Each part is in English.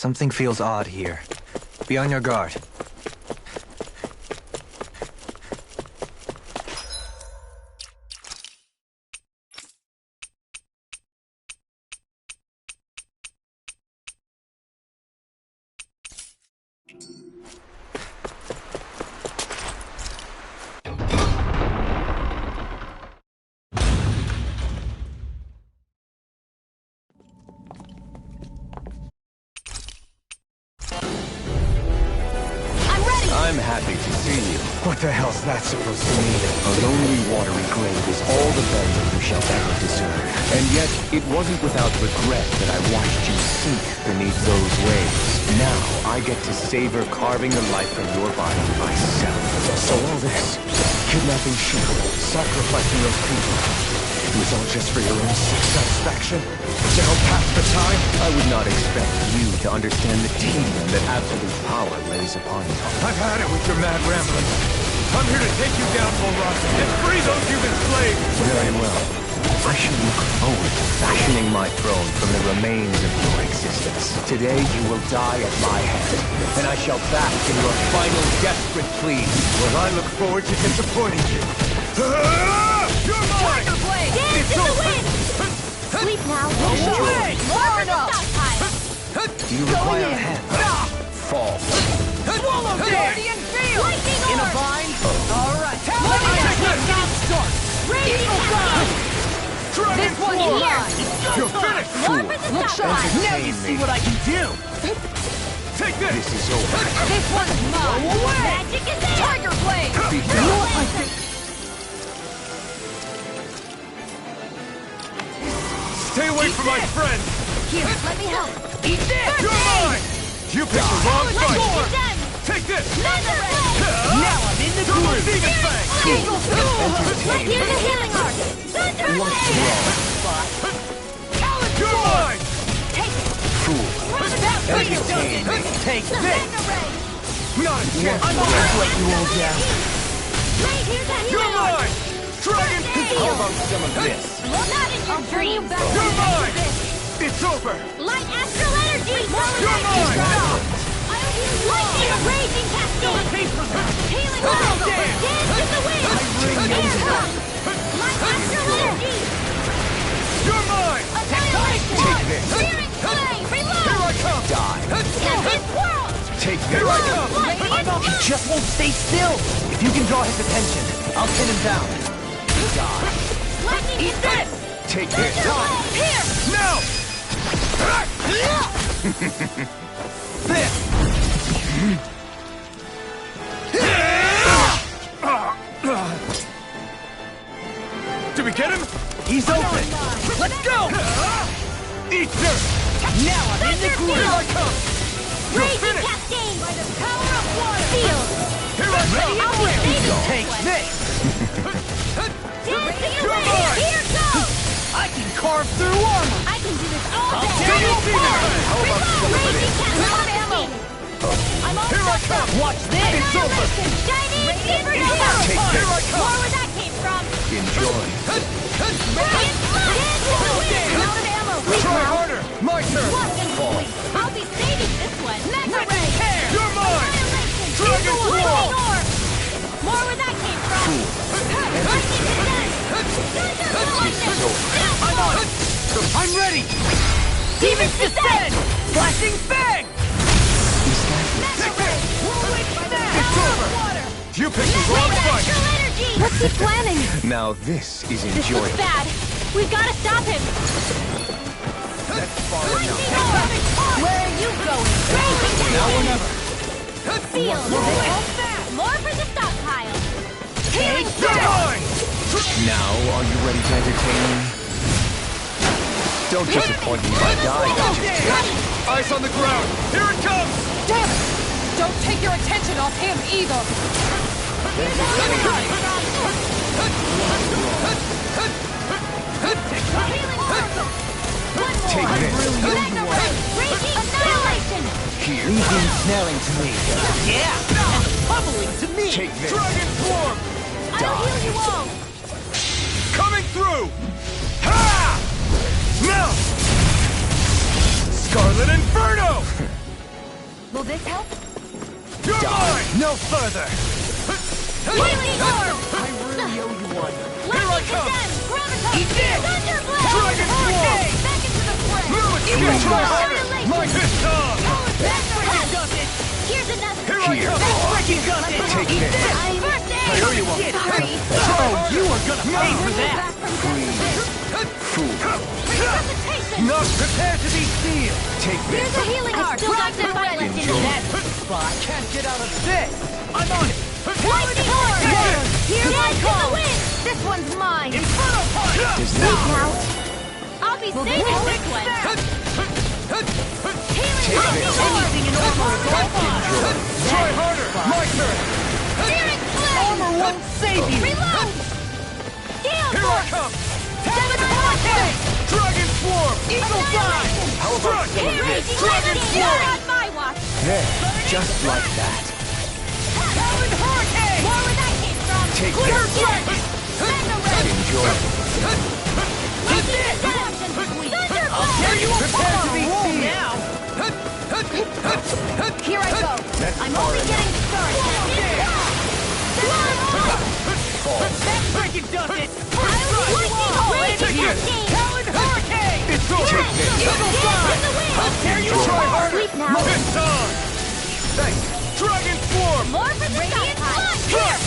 Something feels odd here. Be on your guard. I'm happy to see you. What the hell's that supposed to mean? A lonely, watery grave is all the burial you shall ever deserve. And yet, it wasn't without regret that I watched you sink beneath those waves. Now, I get to savor carving the life from your body myself. So all this, kidnapping sheep, sacrificing those people, it was all just for your own satisfaction? To help pass the time? I would not expect you to understand the tedium that absolute power lays upon you. I've had it with your mad ramblings. I'm here to take you down, Bullrock, and free those human slaves! Very well. I should look forward to fashioning my throne from the remains of your existence. Today you will die at my hand, and I shall bask in your final desperate plea. Well, I look forward to disappointing you. You're mine! Tiger Blade! Dance in the wind! Sleep now. Away! Far enough! Do you require a hand? Fall. Swallow Guardian Field! Lightning In a Orb! vine? Alright, Let me take this! start! Raging Cascade! This one's mine! You're finished! One for the stop! Now you see what I can do! Take this! This is over. This one's mine! Magic is there! Tiger Blade! Be done. Stay away from my friend! Here, let me help! Eat this! You're mine! You picked the wrong fight! Done! Take this! Thunder Blade! Now I'm in the groove! Demon Fang! Eagle Let's use the healing arc! Thunder Blade! You're mine! Take it! Fool. That Entertain me. Take The this! Mega Ray! Not a chance! I'm gonna let you all down. Right, here's that You're healing arc! mine! Dragon! How about some of this? Not in your dreams! You're mine! It's over! Light astral energy! You're mine! Lightning raging cascade! Healing arc! Dance in the wind! Air hunt! Light astral energy! You're mine! Annihilation! Take this! Searing flame! Reload! Here I come! Die. Tempest whirl! Take Here I this. come! Lightning He just won't stay still. If you can draw his attention, I'll pin him down. Die. Lightning Eat this! Take this. Here! Now! This! Did we get him? He's open! Let's go! Eat dirt! Now I'm in the Here groove! I come! You're Raging finished! cascade! By the power of water! Field! Here I come! I'll be saving Take this! Dancing You're away! mine! Here goes! I can carve through armor! I can do this all day! take it, Demon Fang! How about some of Raging this? cascade! ammo! I'm all Here I set come! up! Watch this! It's over! Annihilation! Shining supernova! Take Here I come! More where that came from! Enjoy. Radiant flood! Dance in the wind! Out of ammo! Try harder! My turn! Lock and complete! I'll be saving this one! Mega Ray! You're mine! Annihilation! Dragon Lightning Claw! orb! More where that came from! Lightning descent! Thunder lightning! I'm on it! I'm ready! Demons descend! Flashing fang! Mega Ray! Whirlwind smash! It's over! Water! You picked the wrong Light fight! astral energy! What's he planning? Now this is This looks enjoyable. bad. We've got to stop him. That's far Lightning enough. orb! Where are you going? Raging Now or cascade! never. Field! More for the stockpile! Healing You're fire! mine! Now, are you ready to entertain me? Don't disappoint me by dying at your tail. Eyes on the ground! Here it comes! Damn it! Don't take your attention off him either! Take this. Mega Ray! Raging annihilation! Here. Leave him snaring to me. Yeah! And pummeling to me! Take this. Dragon Swarm! I'll heal you all! Coming through! Ha! Now! Scarlet Inferno! Will this help? You're mine! No further! Healing orb! I really owe you one. Lightning condemned! Graviton! Eat this! Thunderblade! Dragon Swarm! Back into the fray! Try harder! Annihilation! Piss off! That's freaking does it! Here's another! Here I come! That's freaking does it! Take this. I'm first aid! I owe you one. Sorry! Oh, you are gonna pay for Back that! from death. Fool. Resuscitation! Not prepared to be sealed! Take Here's this. a healing heart! Still got some fight left in Enjoy. me! Spot can't get out of this! I'm on it! Lightning orb! Here's my Dance in call! the wind! This one's mine! Inferno punch! Does Wait that now! I'll be saving this one! Healing lightning orb! Anything in armor is all fine! Try harder! My turn! Searing flame! Armor won't save you! Reload! Gale Here I force! come! Seven vortex! Dragon Swarm! Eagle dive! How about some of Here this? raging lightning! Not on my watch! There, just like that. Talon hurricane! More where that came from! Take Clear this. jet! Mega red! Enjoy. Lightning interception! Thunderblade! Tear you apart! To be seen now! Here I go! I'm only getting started! That freaking does it! Lightning cascade! Talon Hurricane! It's over! Take this. Eagle Dive! I'll tear you Try apart! Sleep now! Piss on! Thanks! Dragon Swarm! More for the Here! Here!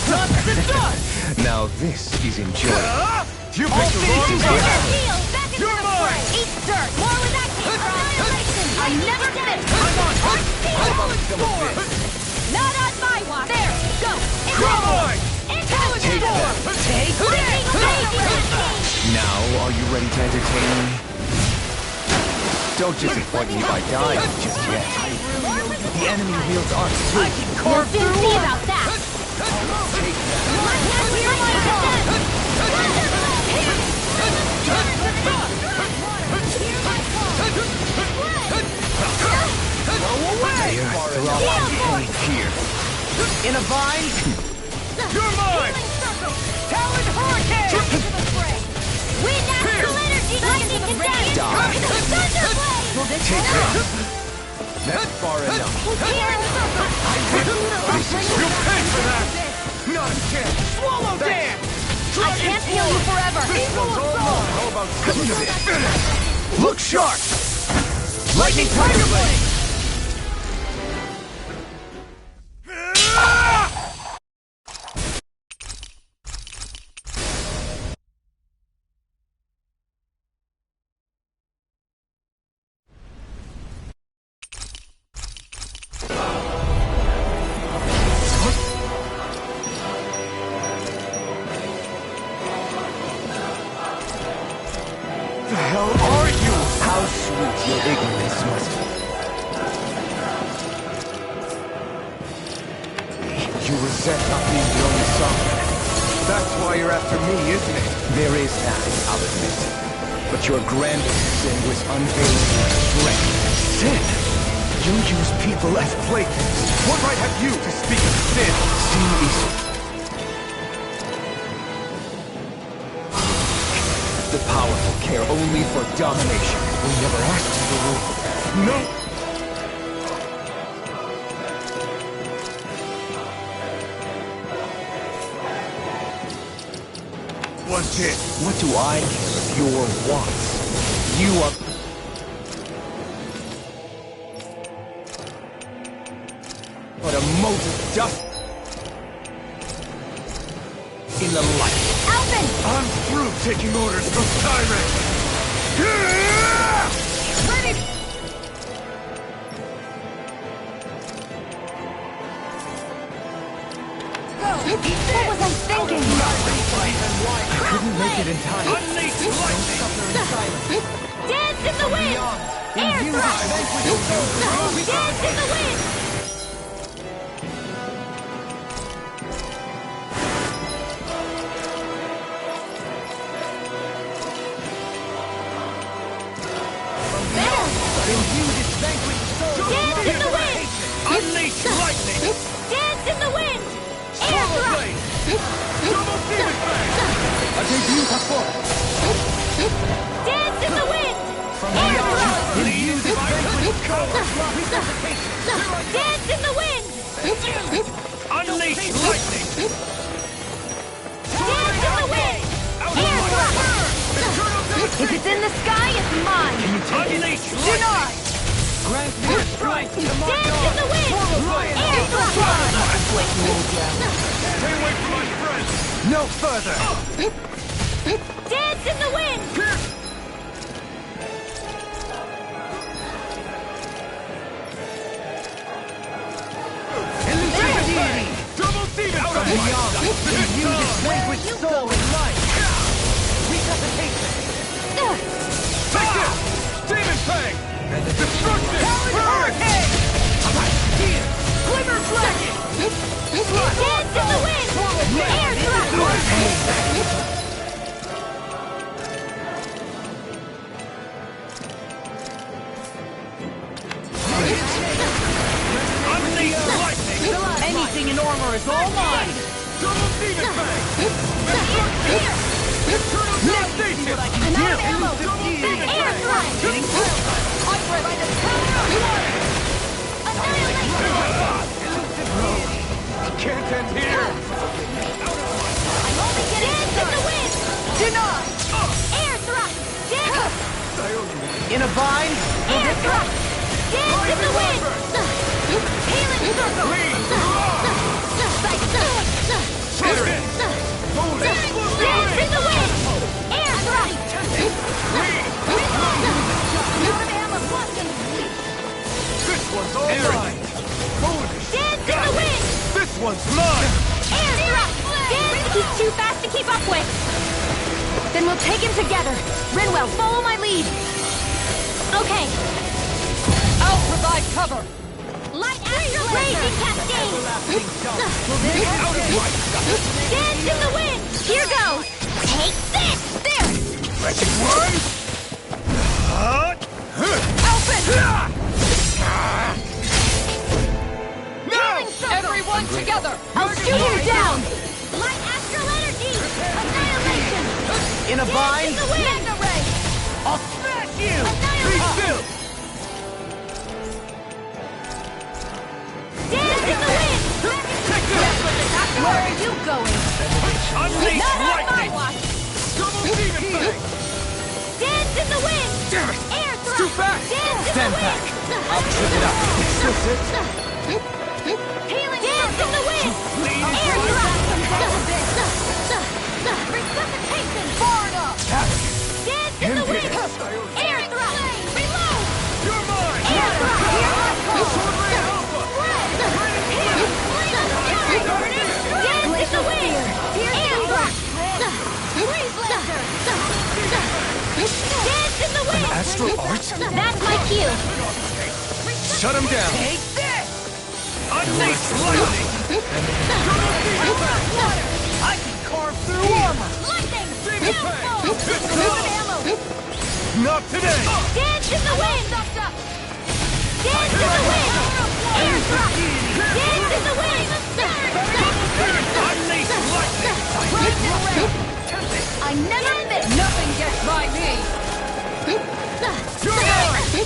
Dust to dust! Now this is enjoyable. You picked the wrong Heal! time! Back into You're the mine! fray! Eat dirt! More where that came from! Annihilation! I never miss! I'm on! How about some of this? Not on my watch! There! Go! Come on! Into Take that. Take Now, are you ready to entertain me? Don't disappoint me by dying just yet. The enemy wields arms too. I can We'll carve soon through see armor! about that! Take that. My hand here, my defense! They are throwing pain here. In a vine? You're mine! Talon Hurricane! Wind astral energy! Lightning condemned! Die. Thunderblade! Will this Take help? this. That's far enough. Here! You pay for that! Not a chance! Swallow dance! I can't heal you forever! How about some of this? Look sharp! Lightning Tiger Blade! The hell are you? How sweet your ignorance must be. You resent not being the only son. That's why you're after me, isn't it? There is that, I'll admit. But your grandest sin was unveiling your strength. Sin? You use people as playthings. What right have you to speak of sin? Sin is... The powerful care only for domination. We never asked you to rule. No! What's it? What do I care of your wants? You are... But a mote of dust in the light. Alvin! I'm through taking orders from tyrants! Ready! What was I thinking? I couldn't make it in time. Unleash lightning! Dance in the wind! Air thrust! Dance in the wind! Dance in the wind! Unleash lightning! Dance in the wind! Air thrust! Double demon fang! Dance in the wind! Air thrust! Lead by Dance in the wind! Unleash lightning! Dance in the wind! Air thrust! If it's in the sky, it's mine! Unleash Denied! Grant me strength to march Dance in on! the wind! Air thrust! Stay away from my friends! No further! Dance in the wind! Double demon out of Language, soul, and life! Resuscitation! Take this! Demon Fang! Destruction! Hurricane! Glimmer dragon! Dance in the wind! Air thrust! Unleash lightning! Anything in armor is all mine! Double demon Fang! Eternal devastation! I'm out of ammo! Air thrust! Can't end here! I'm only getting Dance in the wind! Denied! Air thrust! Dance! In a vine? Air thrust! Dance in the wind! Healing circle! Dance in the wind! Air thrust! Out of ammo! This one's all mine! Dance in the wind! This one's mine! Air thrust! Dance! He's too fast to keep up with! Then we'll take him together! Rinwell, follow my lead! Okay! I'll provide cover! Light astral raging cascade! Dance in the wind! Here goes! Take this! There! Magic one! Open! No! Everyone together! I'll shoot him down! Light astral energy! Annihilation! In a Dance vine? in the wind! Mega ray! I'll smash you! Be Annihilation! still! Dance in the wind! Take this! Where are you going? Unleash Not on my lightning! watch! Double demon Fang! Dance in the wind! Damn it! Air thrust! Too fast! Dance in Stand the back. wind! I'll trip it up. It's just it. Healing Dance in the wind! Air thrust! Resuscitation! Far enough! Dance in the wind! Air thrust! Reload! You're mine! Air thrust! Hear my call! Swordray Alpha! Dance in the wind! Air thrust! Freeze blaster! Dance in the wind! Astral arts? That's my cue! Shut him down! Take this! Unleash lightning! I can carve through armor! Lightning! Demon Fang! Moving ammo! Not today! Dance in the wind! Dance in the wind! Air thrust! Dance in the wind! Unleash lightning! I never miss! Nothing gets by me! You're mine!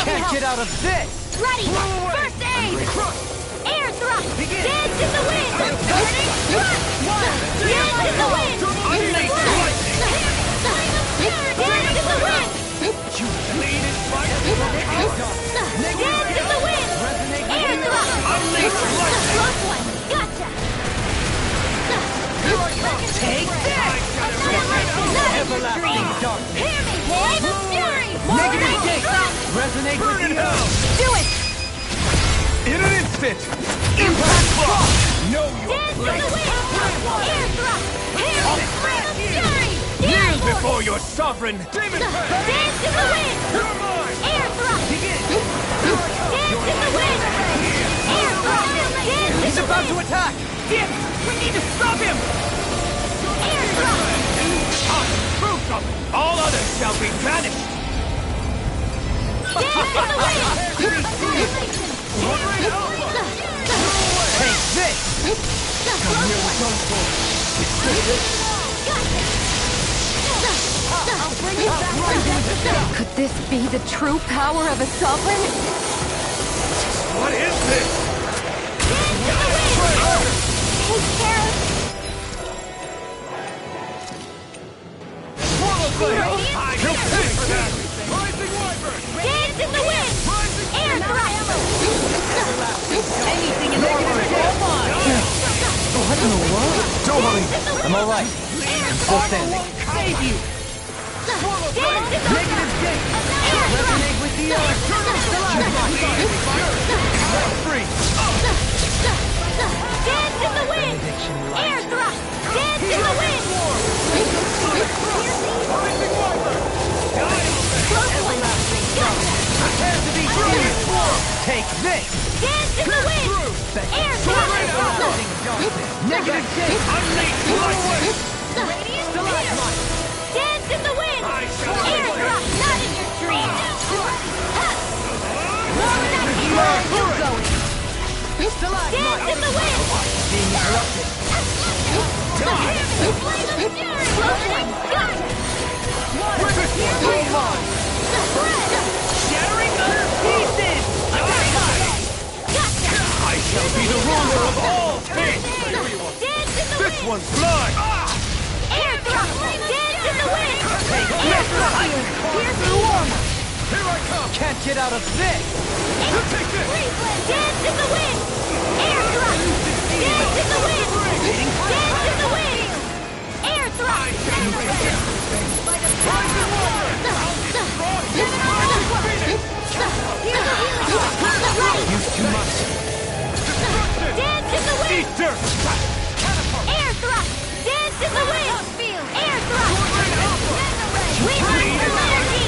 Can't get out of this! Ready! First aid! Air thrust! Dance in the wind! Ready? Thrust! Dance in the wind! Unleash lightning! Dance in the wind! You bleeded fire! Dance in the wind! Air thrust! Unleash lightning! Close one! Gotcha! Take this! Everlasting darkness! Hear me! Wave of fury! Negative Lightning gate! thrust! Resonate Burn with in the hell! Do it! In an instant! Impact block! Know your Dance in place! the wind! Air thrust! Hear me! Wave of fury! Kneel Yeah! before your sovereign! Demon Fang! Dance in the wind! You're mine! Air thrust! Dance in the wind! Air thrust! Dance in He's the about wind! to attack! We need to stop him! Air thrust! Crucial! All others shall be banished! Dance in the wind! Annihilation! Swordray Alpha! Take this! I'll bring you back. Could this be the true power of a sovereign? I'm all right. I'm still standing. Save you! Negative gate! Resonate with the earth! Free! Dance in the wind! Air thrust! Dance in the wind! Close one! Gotcha! Prepare to be seized! Take this! Dance in the wind! Air thrust! Negative gate! Unleash lightning! Stalagmite! Dance in the wind! Air thrust! Not in your dreams! Dance in the wind! Being interrupted! Close one! Gotcha! Shattering other pieces! Gotcha! I shall be the ruler of all things! Dance in the This wind! one's mine! Air thrust! Dance in the wind! Air thrust! Pierce the warmer! Here I come! Can't get out of this! You take this! Dance in the wind! Air thrust! Dance in the wind! Dance in the wind! Air thrust! Use too much. Dance in the wind! Eat dirt! Air thrust! Dance in the wind! Air thrust! We run for liberty!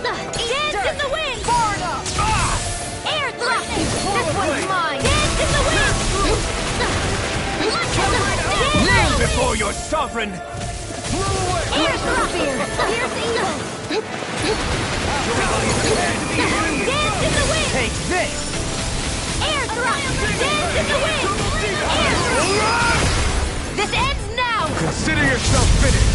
Dance in the wind! Air thrust! This one's mine! Dance in the wind! Kneel before your sovereign! Air thrust! Pierce evil! Dance in the wind! Take this! Air thrust! Dance in the wind! Air thrust! This ends now! Consider yourself finished!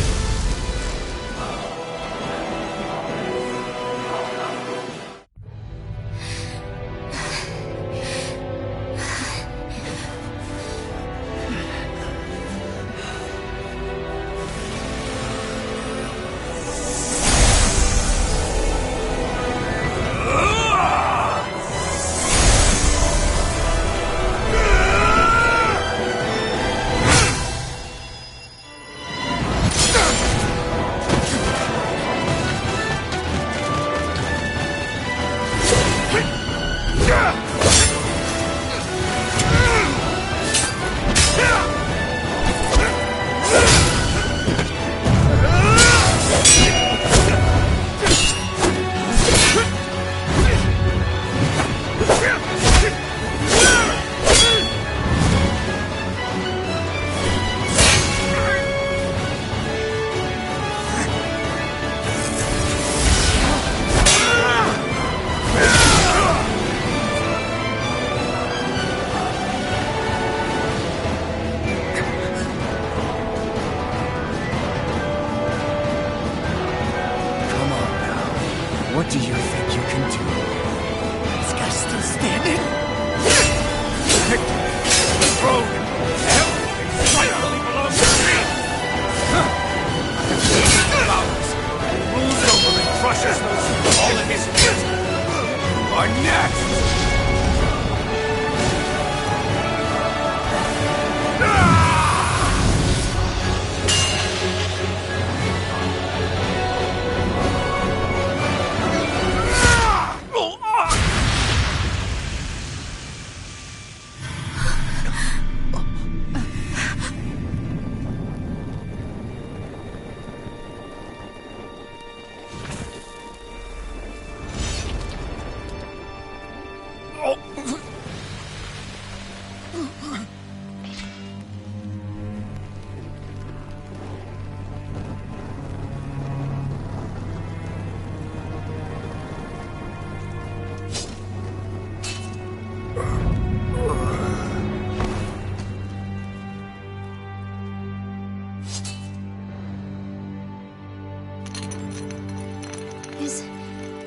What do you think you can do? This guy's still standing? Victory! The throne! Everything finally belongs to me! Flowers! Rules over and crushes those who fall in his pit! Are next!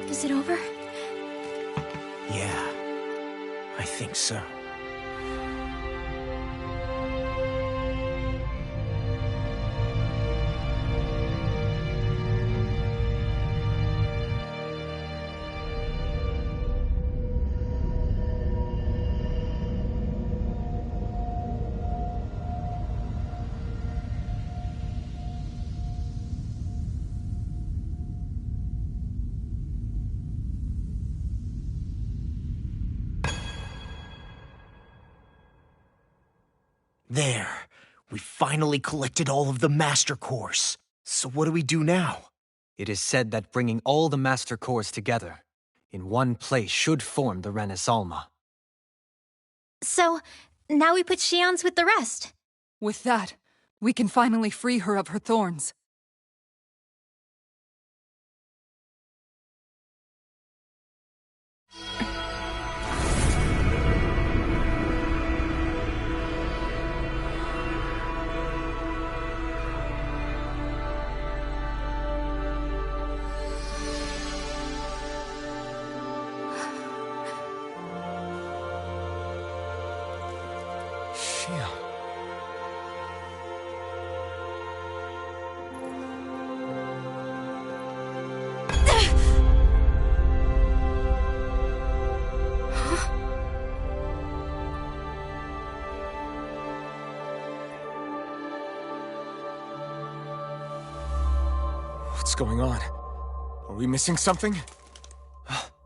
Is it over? Yeah, I think so. There. We finally collected all of the Master Cores. So what do we do now? It is said that bringing all the Master Cores together in one place should form the Renis Alma. So, now we put Shion's with the rest. With that, we can finally free her of her thorns. What's going on? Are we missing something?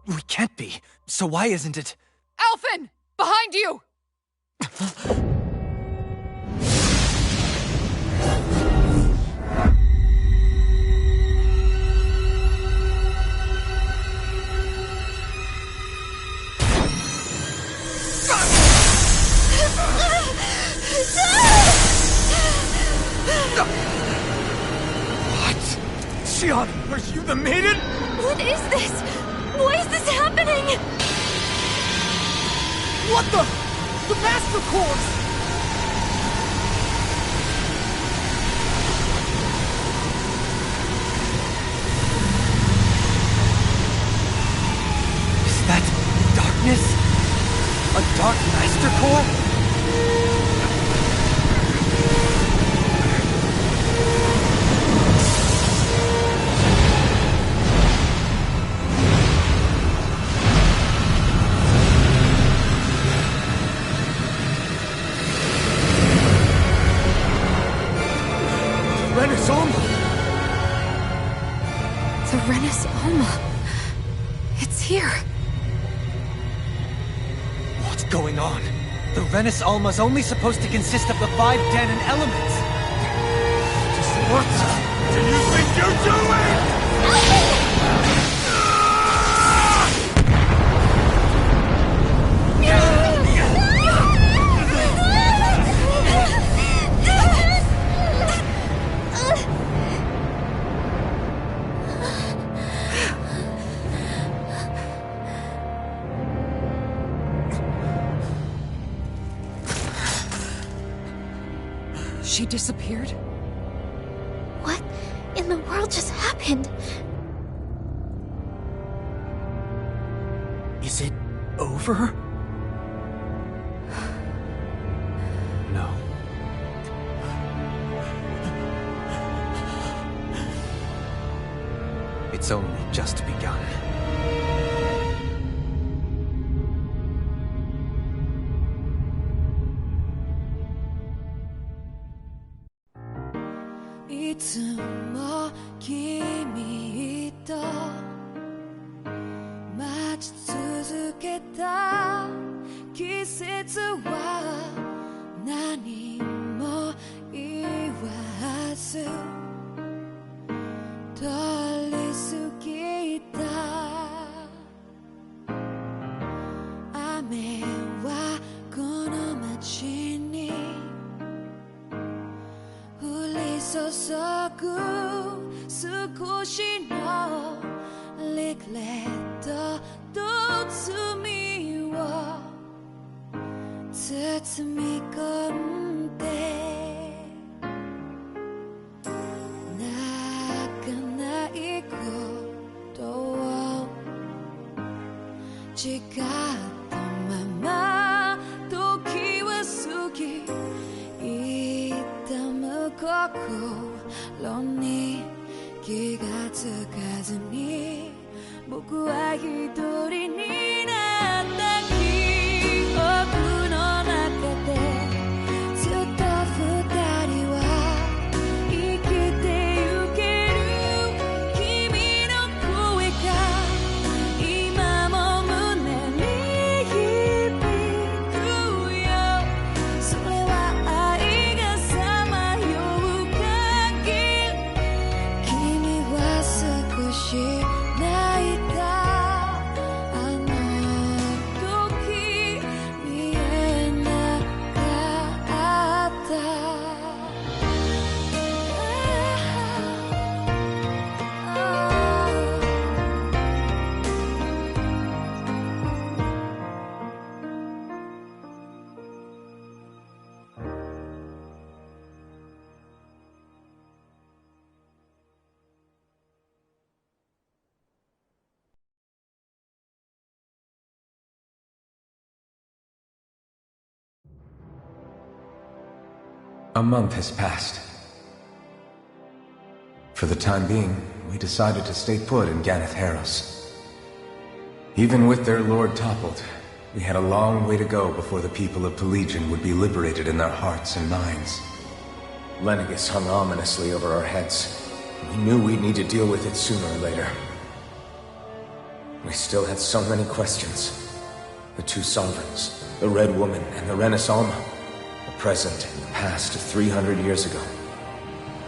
We can't be. So why isn't it? Alphen! Behind you! Shion, are you the maiden? What is this? Why is this happening? What the? The Master Cores! Is that darkness? A Dark Master Core? Renis Alma! The Renis Alma. It's here. What's going on? The Renis Alma's only supposed to consist of the 5 Danon elements. Just what do you think you're doing? She disappeared? What in the world just happened? Is it over? No. It's only just begun. A month has passed. For the time being, we decided to stay put in Ganeth Harros. Even with their lord toppled, we had a long way to go before the people of Pelegion would be liberated in their hearts and minds. Lenegis hung ominously over our heads. We knew we'd need to deal with it sooner or later. We still had so many questions. The two sovereigns, the Red Woman and the Renaissance, the present and the past 300 years ago.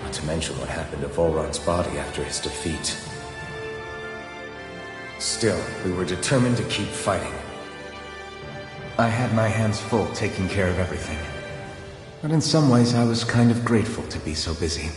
Not to mention what happened to Volron's body after his defeat. Still, we were determined to keep fighting. I had my hands full taking care of everything. But in some ways, I was kind of grateful to be so busy.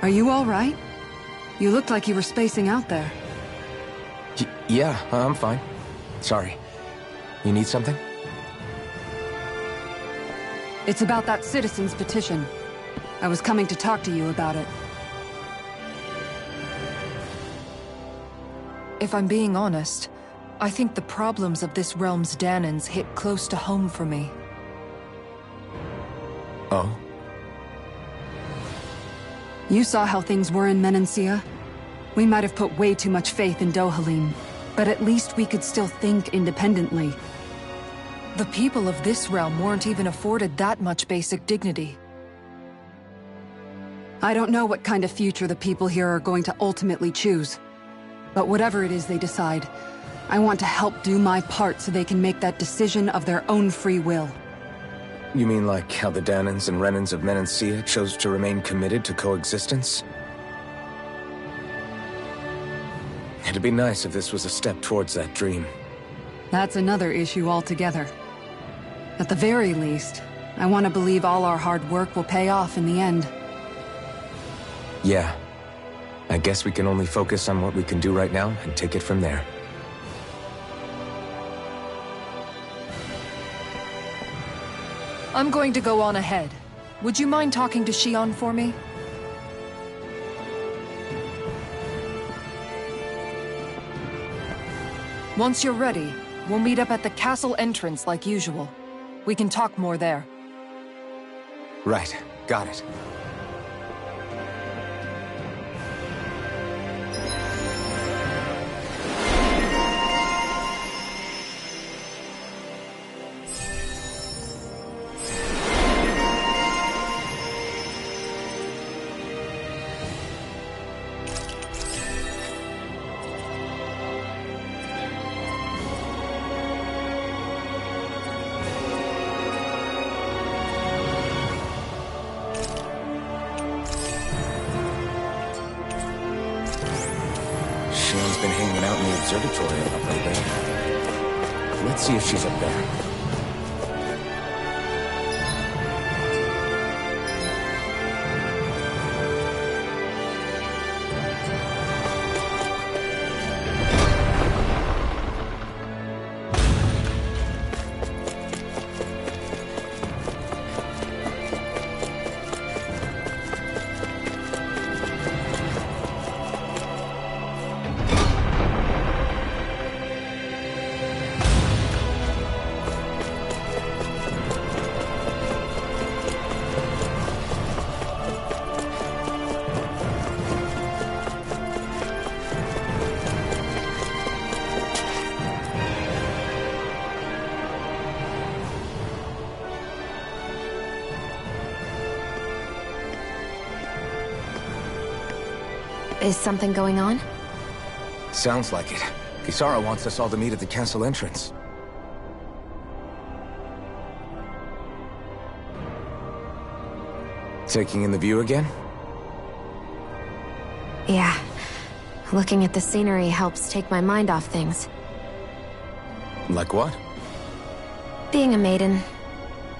Are you all right? You looked like you were spacing out there. Yeah, I'm fine. Sorry. You need something? It's about that citizen's petition. I was coming to talk to you about it. If I'm being honest, I think the problems of this realm's Danans hit close to home for me. Oh? You saw how things were in Menancia. We might have put way too much faith in Dohalim, but at least we could still think independently. The people of this realm weren't even afforded that much basic dignity. I don't know what kind of future the people here are going to ultimately choose. But whatever it is they decide, I want to help do my part so they can make that decision of their own free will. You mean like how the Danans and Renans of Menancia chose to remain committed to coexistence? It'd be nice if this was a step towards that dream. That's another issue altogether. At the very least, I want to believe all our hard work will pay off in the end. Yeah. I guess we can only focus on what we can do right now and take it from there. I'm going to go on ahead. Would you mind talking to Shion for me? Once you're ready, we'll meet up at the castle entrance like usual. We can talk more there. Right. Got it. Been hanging out in the observatory up lately. Let's see if she's up there. Is something going on? Sounds like it. Kisara wants us all to meet at the castle entrance. Taking in the view again? Yeah. Looking at the scenery helps take my mind off things. Like what? Being a maiden.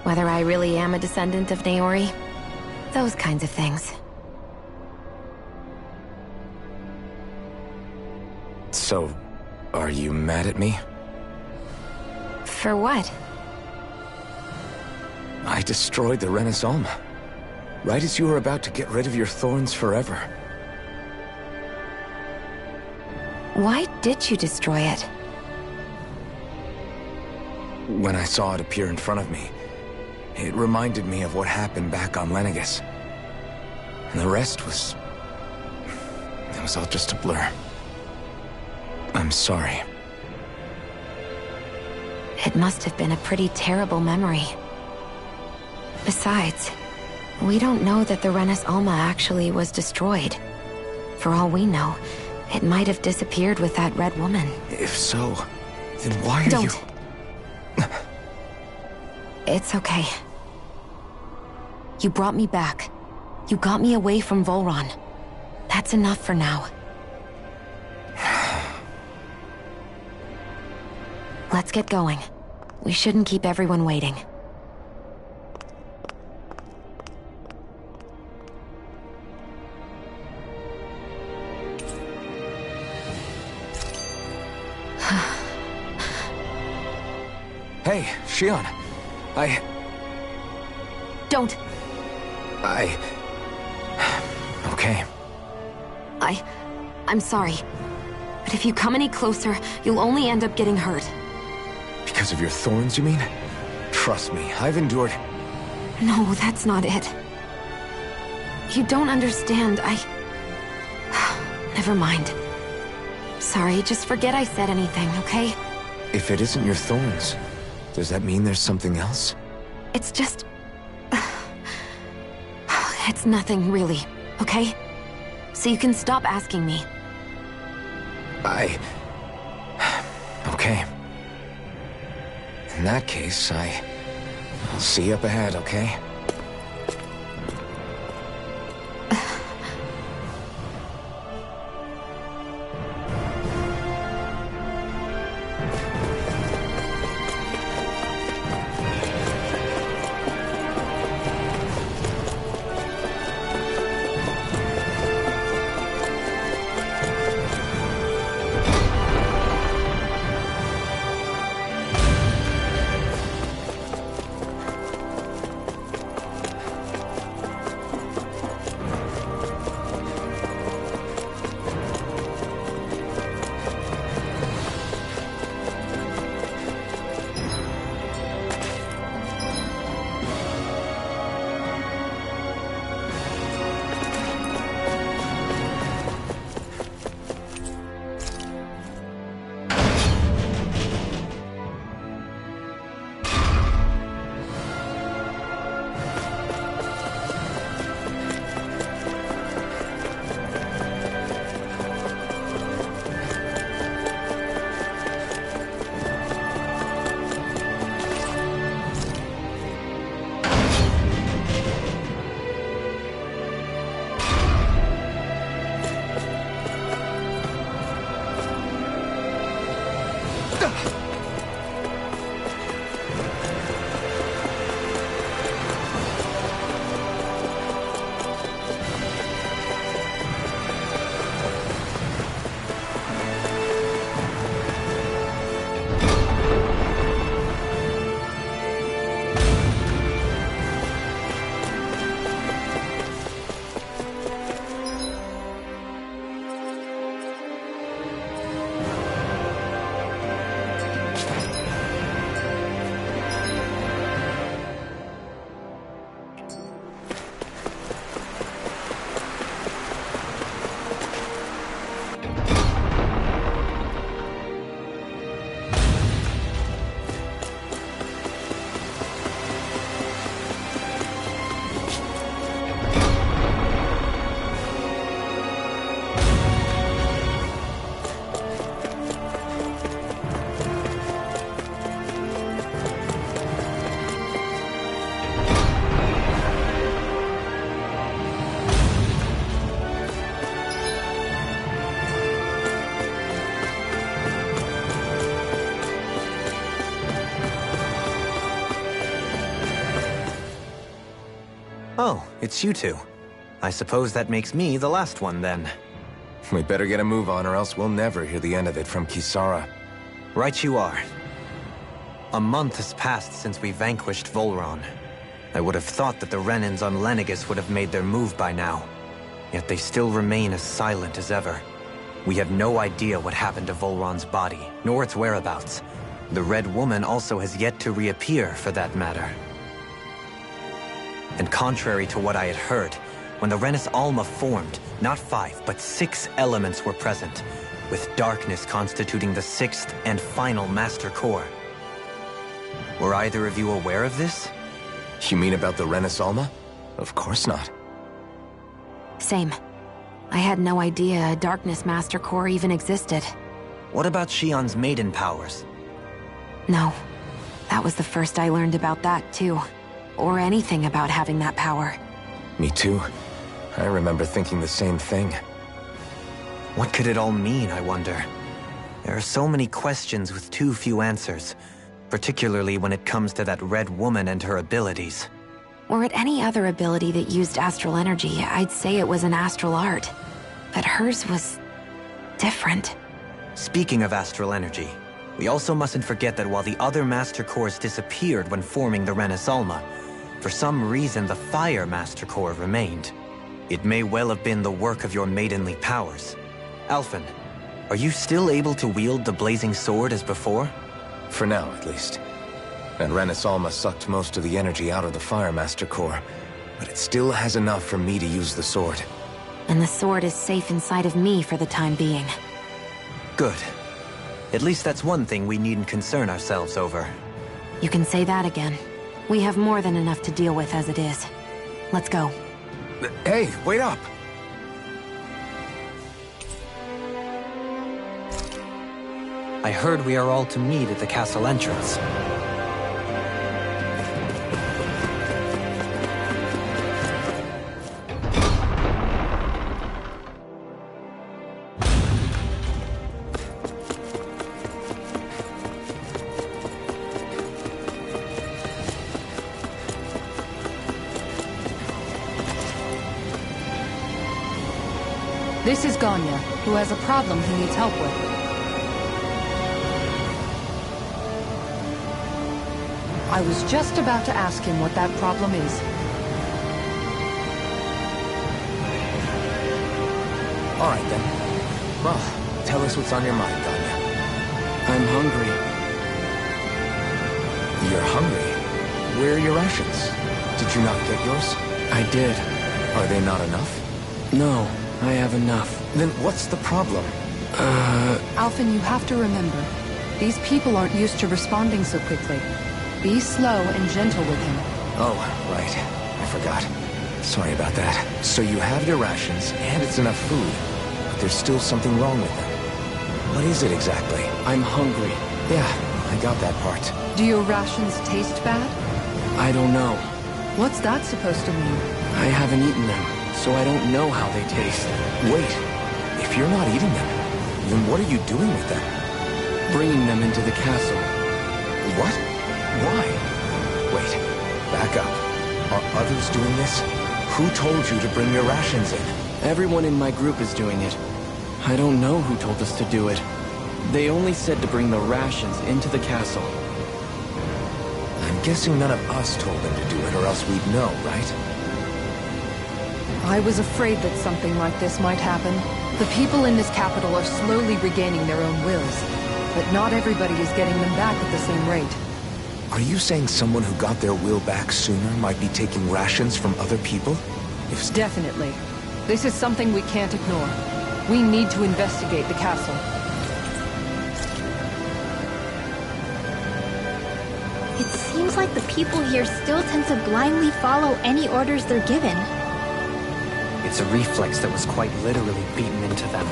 Whether I really am a descendant of Naori. Those kinds of things. So, are you mad at me? For what? I destroyed the Renaissance, right as you were about to get rid of your thorns forever. Why did you destroy it? When I saw it appear in front of me, it reminded me of what happened back on Lenegus. And the rest was... it was all just a blur. I'm sorry. It must have been a pretty terrible memory. Besides, we don't know that the Renis Alma actually was destroyed. For all we know, it might have disappeared with that red woman. If so, then why are you... It's okay. You brought me back. You got me away from Volron. That's enough for now. Let's get going. We shouldn't keep everyone waiting. Hey, Shion. Don't! Okay. I'm sorry. But if you come any closer, you'll only end up getting hurt. Because of your thorns, you mean? Trust me, I've endured... No, that's not it. You don't understand, Never mind. Sorry, just forget I said anything, okay? If it isn't your thorns, does that mean there's something else? It's just... It's nothing, really, okay? So you can stop asking me. Okay. In that case, I'll see you up ahead, okay? Oh, it's you two. I suppose that makes me the last one, then. We'd better get a move on or else we'll never hear the end of it from Kisara. Right you are. A month has passed since we vanquished Volron. I would have thought that the Renans on Lenegis would have made their move by now. Yet they still remain as silent as ever. We have no idea what happened to Volron's body, nor its whereabouts. The Red Woman also has yet to reappear, for that matter. And contrary to what I had heard, when the Renis Alma formed, not 5, but 6 elements were present, with darkness constituting the 6th and final Master Core. Were either of you aware of this? You mean about the Renis Alma? Of course not. Same. I had no idea a Darkness Master Core even existed. What about Shion's maiden powers? No. That was the first I learned about that, too. Or anything about having that power. Me too. I remember thinking the same thing. What could it all mean, I wonder? There are so many questions with too few answers, particularly when it comes to that Red Woman and her abilities. Were it any other ability that used astral energy, I'd say it was an astral art. But hers was different. Speaking of astral energy, we also mustn't forget that while the other Master Cores disappeared when forming the Renis Alma, for some reason the Fire Master Core remained. It may well have been the work of your maidenly powers. Alphen, are you still able to wield the blazing sword as before? For now, at least. And Renis Alma sucked most of the energy out of the Fire Master Core, but it still has enough for me to use the sword. And the sword is safe inside of me for the time being. Good. At least that's one thing we needn't concern ourselves over. You can say that again. We have more than enough to deal with as it is. Let's go. Hey, wait up! I heard we are all to meet at the castle entrance. This is Ganya, who has a problem he needs help with. I was just about to ask him what that problem is. All right, then. Well, tell us what's on your mind, Ganya. I'm hungry. You're hungry? Where are your rations? Did you not get yours? I did. Are they not enough? No, I have enough. Then what's the problem? Alphen, you have to remember, these people aren't used to responding so quickly. Be slow and gentle with him. Oh, right. I forgot. Sorry about that. So you have your rations, and it's enough food, but there's still something wrong with them. What is it exactly? I'm hungry. Yeah, I got that part. Do your rations taste bad? I don't know. What's that supposed to mean? I haven't eaten them, so I don't know how they taste. Wait, if you're not eating them, then what are you doing with them? Bringing them into the castle. What? Why? Wait, back up. Are others doing this? Who told you to bring your rations in? Everyone in my group is doing it. I don't know who told us to do it. They only said to bring the rations into the castle. I'm guessing none of us told them to do it, or else we'd know, right? I was afraid that something like this might happen. The people in this capital are slowly regaining their own wills, but not everybody is getting them back at the same rate. Are you saying someone who got their will back sooner might be taking rations from other people? Definitely. This is something we can't ignore. We need to investigate the castle. It seems like the people here still tend to blindly follow any orders they're given. It's a reflex that was quite literally beaten into them.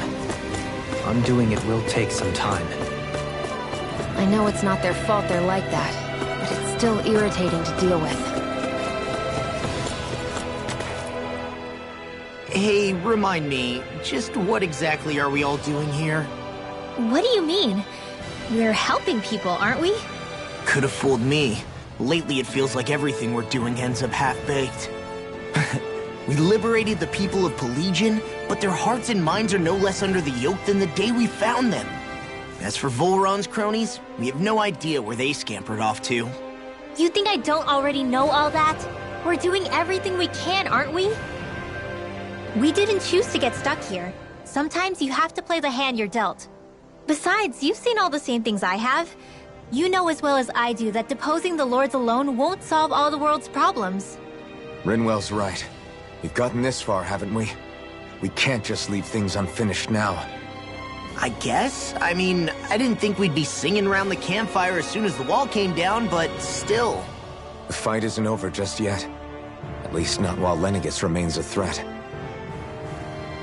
Undoing it will take some time. I know it's not their fault they're like that, but it's still irritating to deal with. Hey, remind me, just what exactly are we all doing here? What do you mean? We're helping people, aren't we? Could have fooled me. Lately it feels like everything we're doing ends up half-baked. We liberated the people of Pelegion, but their hearts and minds are no less under the yoke than the day we found them. As for Volron's cronies, we have no idea where they scampered off to. You think I don't already know all that? We're doing everything we can, aren't we? We didn't choose to get stuck here. Sometimes you have to play the hand you're dealt. Besides, you've seen all the same things I have. You know as well as I do that deposing the lords alone won't solve all the world's problems. Rinwell's right. We've gotten this far, haven't we? We can't just leave things unfinished now. I guess? I mean, I didn't think we'd be singing around the campfire as soon as the wall came down, but still. The fight isn't over just yet. At least not while Lenegis remains a threat.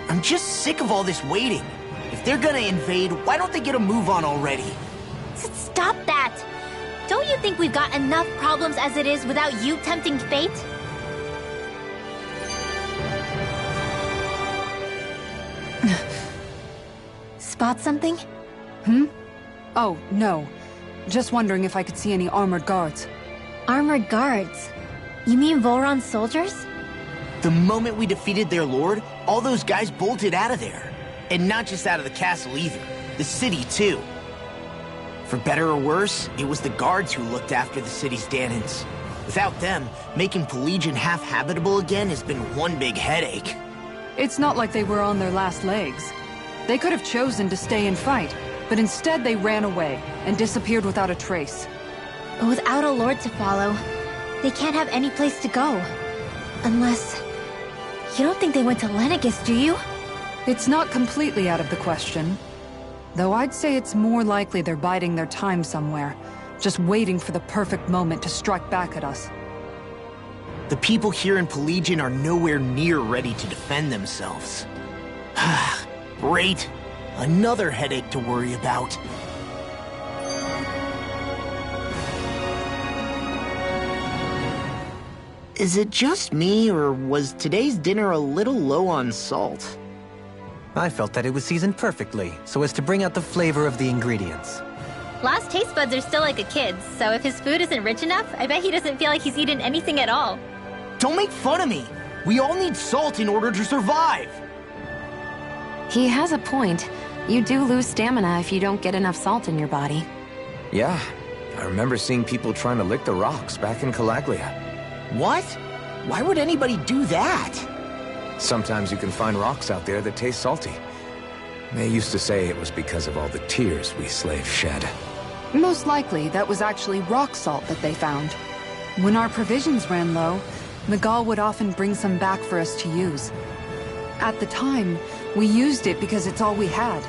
I'm just sick of all this waiting. If they're gonna invade, why don't they get a move on already? Stop that! Don't you think we've got enough problems as it is without you tempting fate? Spot something? Oh, no. Just wondering if I could see any armored guards. Armored guards? You mean Volron's soldiers? The moment we defeated their lord, all those guys bolted out of there. And not just out of the castle either. The city, too. For better or worse, it was the guards who looked after the city's Danans. Without them, making Pelegion half-habitable again has been one big headache. It's not like they were on their last legs. They could have chosen to stay and fight, but instead they ran away and disappeared without a trace. But without a lord to follow, they can't have any place to go. Unless... You don't think they went to Lenegis, do you? It's not completely out of the question. Though I'd say it's more likely they're biding their time somewhere, just waiting for the perfect moment to strike back at us. The people here in Pelegion are nowhere near ready to defend themselves. Great. Another headache to worry about. Is it just me, or was today's dinner a little low on salt? I felt that it was seasoned perfectly, so as to bring out the flavor of the ingredients. Last taste buds are still like a kid's, so if his food isn't rich enough, I bet he doesn't feel like he's eaten anything at all. Don't make fun of me! We all need salt in order to survive! He has a point. You do lose stamina if you don't get enough salt in your body. Yeah, I remember seeing people trying to lick the rocks back in Calaglia. What? Why would anybody do that? Sometimes you can find rocks out there that taste salty. They used to say it was because of all the tears we slaves shed. Most likely, that was actually rock salt that they found. When our provisions ran low, Miguel would often bring some back for us to use. At the time, we used it because it's all we had.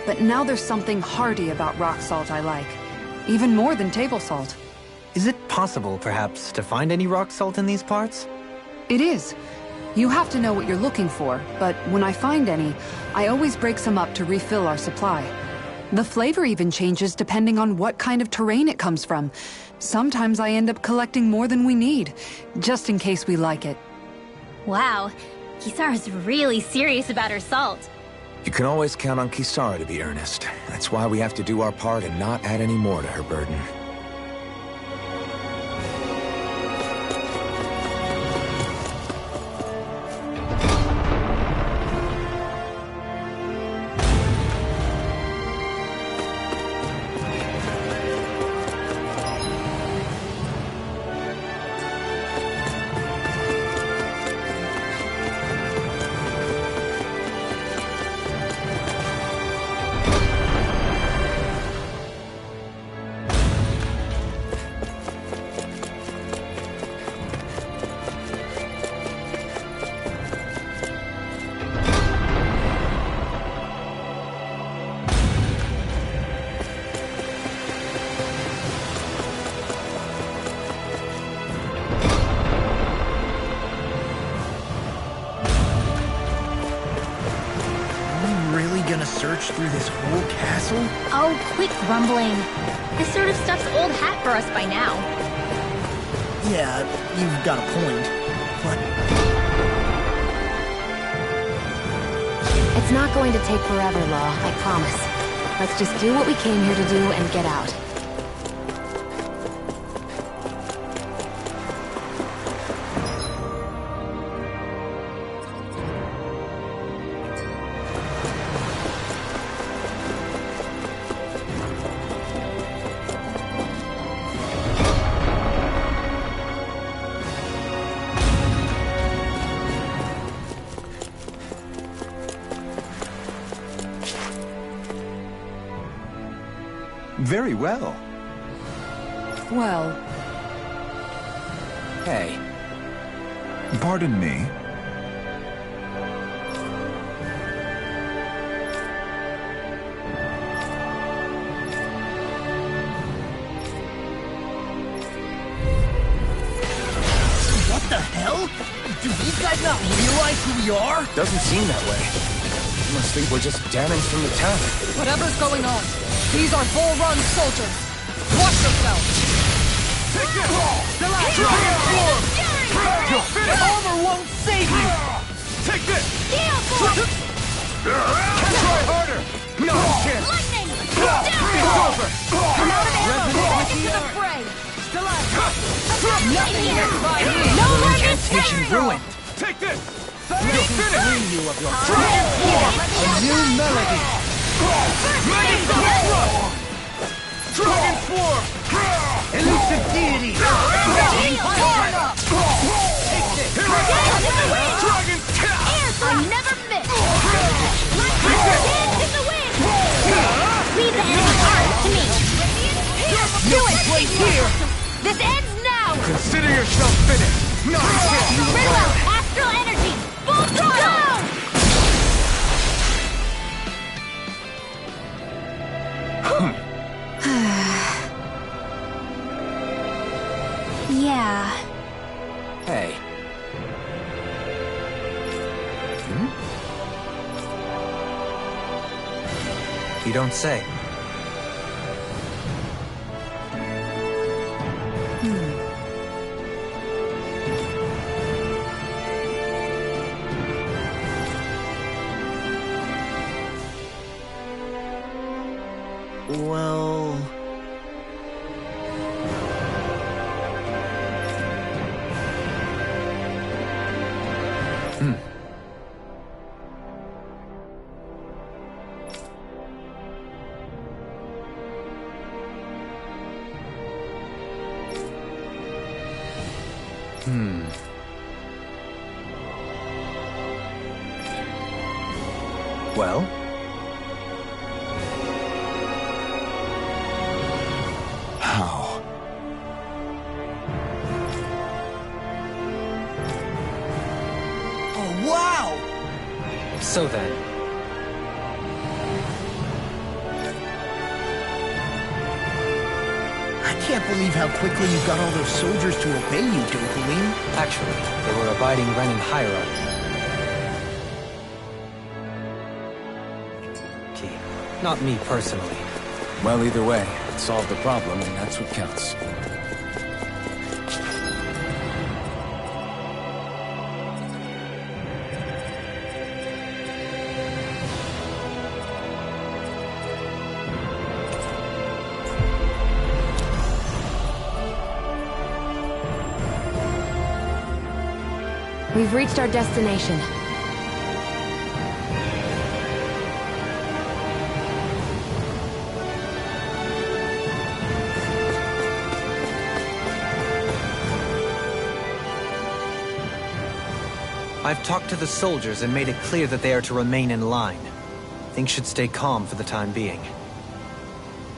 But now there's something hearty about rock salt I like. Even more than table salt. Is it possible, perhaps, to find any rock salt in these parts? It is. You have to know what you're looking for, but when I find any, I always break some up to refill our supply. The flavor even changes depending on what kind of terrain it comes from. Sometimes I end up collecting more than we need, just in case we like it. Wow, Kisara's really serious about her salt. You can always count on Kisara to be earnest. That's why we have to do our part and not add any more to her burden. Search through this whole castle? Oh, quit grumbling. This sort of stuff's old hat for us by now. Yeah, you've got a point, but... It's not going to take forever, Law, I promise. Let's just do what we came here to do and get out. Very well. Well, Hey, Pardon me. What the hell? Do these guys not realize who we are? doesn't seem that way. You must think we're just damaged from the town. whatever's going on, these are Bull Run soldiers. Watch yourself! Armor won't save you! Take this! Try harder! No chance! Lightning! It's over! Come out of ammo! Back into the fray! Nothing here! No more Incantation mistakes! ruined. Take this! Free you of your a new melody. Dragon Swarm! Elusive deity. Dragon Tap! I never miss! Dance in the wind! Leave the enemy arms to me! Do it! Right here. This ends now! Consider yourself finished! Not a chance! Farewell! Astral energy! Full throttle! Yeah. Hey. You don't say. Well... Well? How? Oh, wow! So then, I can't believe how quickly you got all those soldiers to obey you, Dohalim. actually, they were abiding Renin hierarchy. Not me personally. Well, either way, it solved the problem, and that's what counts. We've reached our destination. I've talked to the soldiers and made it clear that they are to remain in line. Things should stay calm for the time being.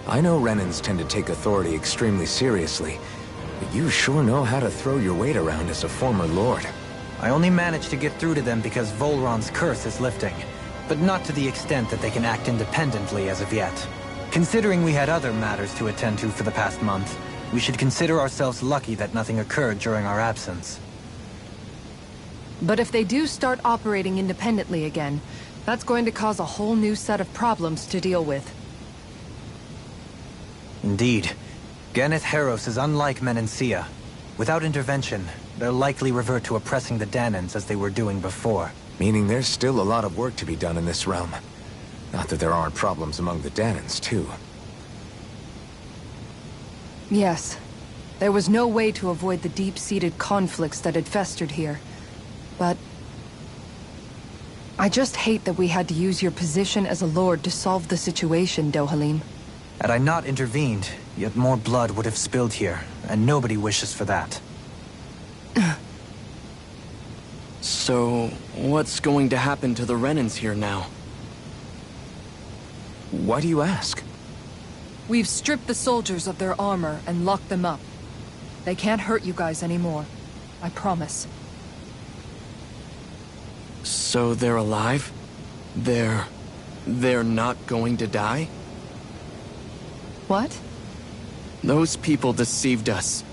I know Renans tend to take authority extremely seriously, but you sure know how to throw your weight around as a former lord. I only managed to get through to them because Volron's curse is lifting, but not to the extent that they can act independently as of yet. Considering we had other matters to attend to for the past month, we should consider ourselves lucky that nothing occurred during our absence. But if they do start operating independently again, that's going to cause a whole new set of problems to deal with. Indeed. Ganeth Heros is unlike Menancia. Without intervention, they'll likely revert to oppressing the Danans as they were doing before. Meaning there's still a lot of work to be done in this realm. Not that there aren't problems among the Danans, too. Yes. There was no way to avoid the deep-seated conflicts that had festered here. But I just hate that we had to use your position as a lord to solve the situation, Dohalim. Had I not intervened, yet more blood would have spilled here, and nobody wishes for that. So, what's going to happen to the Renans here now? Why do you ask? We've stripped the soldiers of their armor and locked them up. They can't hurt you guys anymore. I promise. So they're alive? They're not going to die? What? Those people deceived us.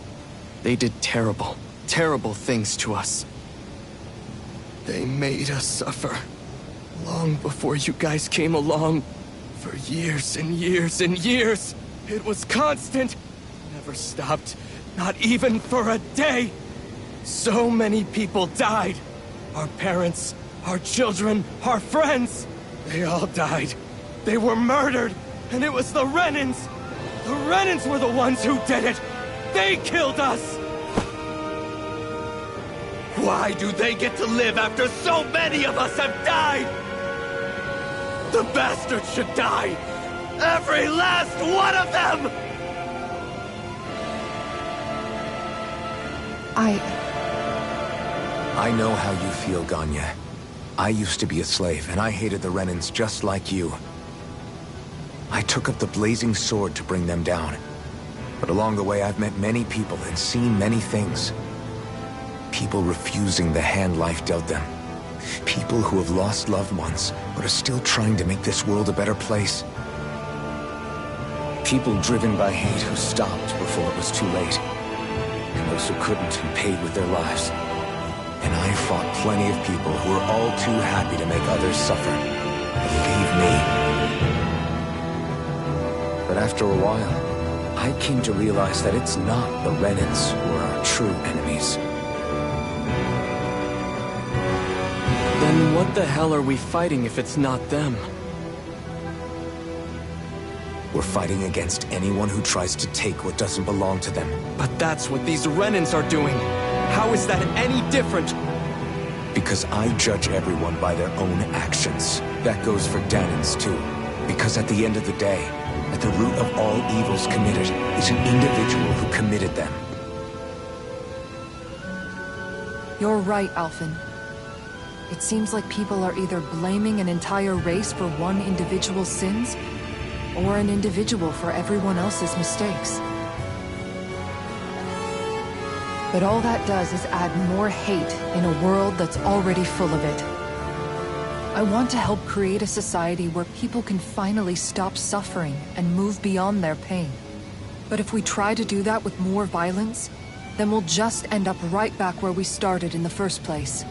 They did terrible, terrible things to us. They made us suffer. Long before you guys came along. For years and years and years. It was constant. Never stopped. Not even for a day. So many people died. Our parents, our children, our friends. They all died. They were murdered. And it was the Renans. The Renans were the ones who did it. They killed us. Why do they get to live after so many of us have died? The bastards should die! Every last one of them! I know how you feel, Ganya. I used to be a slave, and I hated the Renans just like you. I took up the blazing sword to bring them down. But along the way, I've met many people and seen many things. People refusing the hand life dealt them. People who have lost loved ones, but are still trying to make this world a better place. People driven by hate who stopped before it was too late. And those who couldn't and paid with their lives. And I fought plenty of people who were all too happy to make others suffer. Believe me. But after a while, I came to realize that it's not the Renans who are our true enemies. Then what the hell are we fighting if it's not them? We're fighting against anyone who tries to take what doesn't belong to them. But that's what these Renans are doing. How is that any different? Because I judge everyone by their own actions. That goes for Danans too. Because at the end of the day, at the root of all evils committed is an individual who committed them. You're right, Alphen. It seems like people are either blaming an entire race for one individual's sins, or an individual for everyone else's mistakes. But all that does is add more hate in a world that's already full of it. I want to help create a society where people can finally stop suffering and move beyond their pain. But if we try to do that with more violence, then we'll just end up right back where we started in the first place.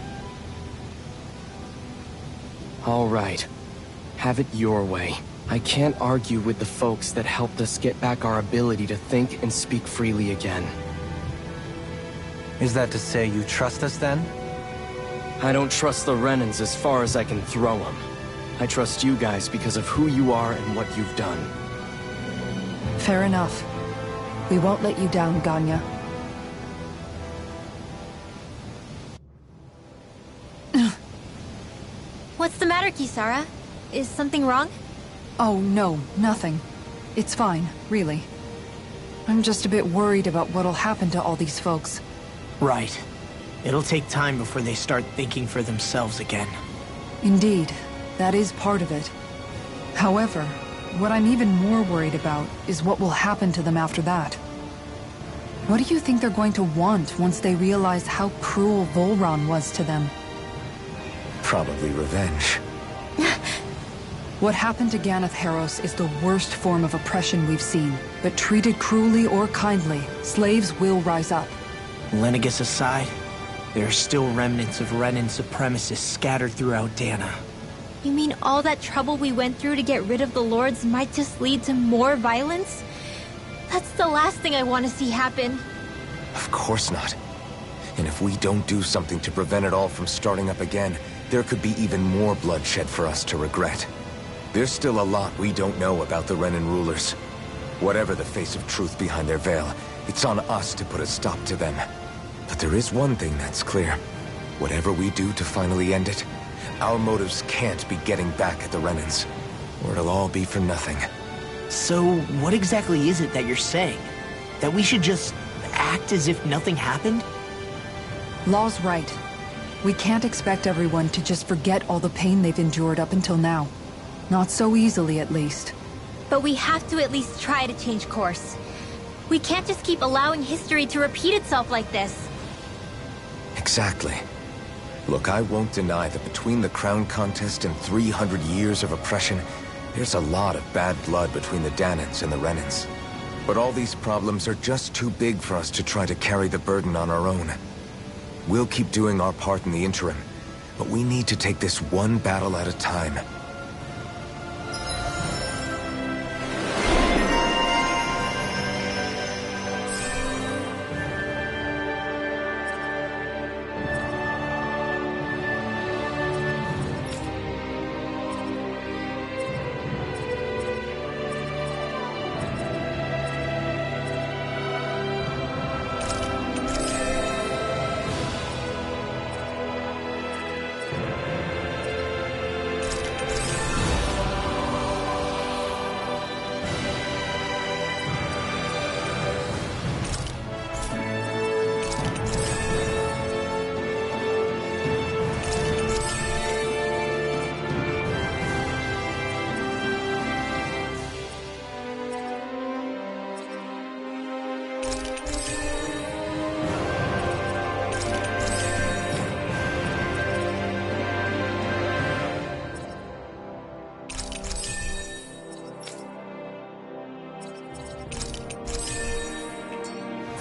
All right. Have it your way. I can't argue with the folks that helped us get back our ability to think and speak freely again. Is that to say you trust us then? I don't trust the Renans as far as I can throw them. I trust you guys because of who you are and what you've done. Fair enough. We won't let you down, Ganya. What's the matter, Kisara? Is something wrong? Oh, no, nothing. It's fine, really. I'm just a bit worried about what'll happen to all these folks. Right. It'll take time before they start thinking for themselves again. Indeed, that is part of it. However, what I'm even more worried about is what will happen to them after that. What do you think they're going to want once they realize how cruel Volron was to them? Probably revenge. What happened to Ganeth Haros is the worst form of oppression we've seen, but treated cruelly or kindly, slaves will rise up. Lenegis aside, there are still remnants of Renan supremacists scattered throughout Dana. You mean all that trouble we went through to get rid of the Lords might just lead to more violence? That's the last thing I want to see happen. Of course not. And if we don't do something to prevent it all from starting up again, there could be even more bloodshed for us to regret. There's still a lot we don't know about the Renan rulers. Whatever the face of truth behind their veil, it's on us to put a stop to them. But there is one thing that's clear. Whatever we do to finally end it, our motives can't be getting back at the Renans, or it'll all be for nothing. So, what exactly is it that you're saying? That we should just act as if nothing happened? Law's right. We can't expect everyone to just forget all the pain they've endured up until now. Not so easily, at least. But we have to at least try to change course. We can't just keep allowing history to repeat itself like this. Exactly. Look, I won't deny that between the crown contest and 300 years of oppression, there's a lot of bad blood between the Danans and the Renans. But all these problems are just too big for us to try to carry the burden on our own. We'll keep doing our part in the interim, but we need to take this one battle at a time.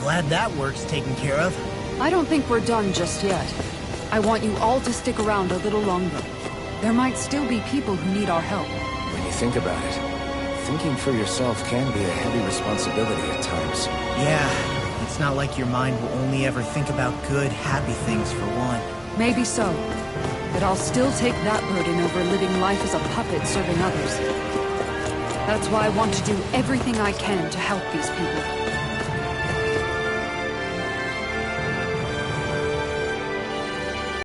Glad that work's taken care of. I don't think we're done just yet. I want you all to stick around a little longer. There might still be people who need our help. When you think about it, thinking for yourself can be a heavy responsibility at times. Yeah, it's not like your mind will only ever think about good, happy things for one. Maybe so. But I'll still take that burden over living life as a puppet serving others. That's why I want to do everything I can to help these people.